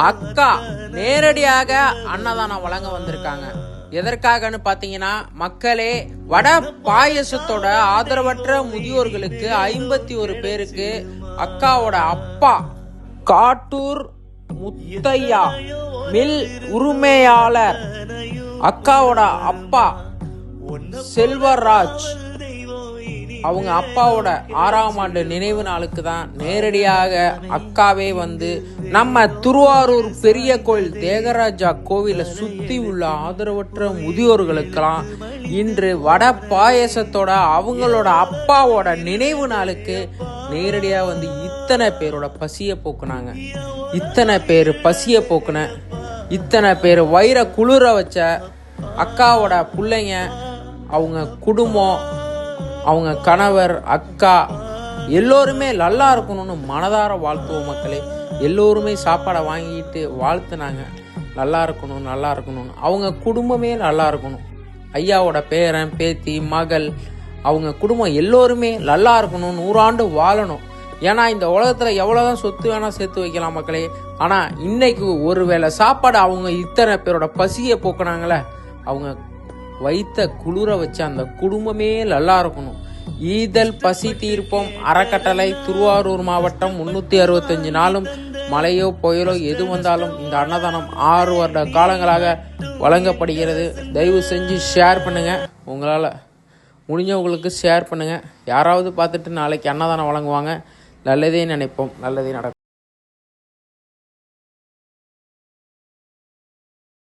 அக்கா நேரடியாக அன்னதானம் வழங்க வந்திருக்காங்க. எதற்காகன்னு பாத்தீங்கன்னா, மக்களே, வட பாயசத்தோட ஆதரவற்ற முதியோர்களுக்கு 51 பேருக்கு அக்காவோட அப்பா காட்டூர் முத்தையா மில் உரிமையாளர், அக்காவோட அப்பா செல்வராஜ், அவங்க அப்பாவோட 6ஆம் ஆண்டு நினைவு நாளுக்கு தான் நேரடியாக அக்காவே வந்து நம்ம திருவாரூர் பெரிய கோயில் தேகராஜா கோவிலை சுத்தி உள்ள ஆதரவற்ற முதியோர்களுக்கெல்லாம் இன்று வட பாயசத்தோட அவங்களோட அப்பாவோட நினைவு நாளுக்கு நேரடியாக வந்து இத்தனை பேரோட பசியை போக்குனாங்க. இத்தனை பேர் பசியை போக்குன, இத்தனை பேர் வயிற குளிர வச்ச அக்காவோட பிள்ளைங்க, அவங்க குடும்பம், அவங்க கணவர், அக்கா எல்லோருமே நல்லா இருக்கணும்னு மனதார வாழ்த்துவோம். மக்களே, எல்லோருமே சாப்பாடை வாங்கிட்டு வாழ்த்துனாங்க. நல்லா இருக்கணும், நல்லா இருக்கணும்னு. அவங்க குடும்பமே நல்லா இருக்கணும். ஐயாவோட பேரன், பேத்தி, மகள், அவங்க குடும்பம் எல்லோருமே நல்லா இருக்கணும், 100 ஆண்டு வாழணும். ஏன்னா இந்த உலகத்துல எவ்வளவுதான் சொத்து வேணா சேர்த்து வைக்கலாம் மக்களே, ஆனா இன்னைக்கு ஒருவேளை சாப்பாடு அவங்க இத்தனை பேரோட பசியை போக்குனாங்களே, அவங்க வைத்த குளிர வச்சு அந்த குடும்பமே நல்லா இருக்கணும். ஈதல் பசி தீர்ப்போம் அறக்கட்டளை, திருவாரூர் மாவட்டம். 365 நாளும் மழையோ புயலோ எது வந்தாலும் இந்த அன்னதானம் 6 வருட காலங்களாக வழங்கப்படுகிறது. தயவு செஞ்சு ஷேர் பண்ணுங்க, உங்களால் முடிஞ்சவங்களுக்கு ஷேர் பண்ணுங்க. யாராவது பார்த்துட்டு நாளைக்கு அன்னதானம் வழங்குவாங்க. நல்லதே நினைப்போம், நல்லதே நடக்கும்.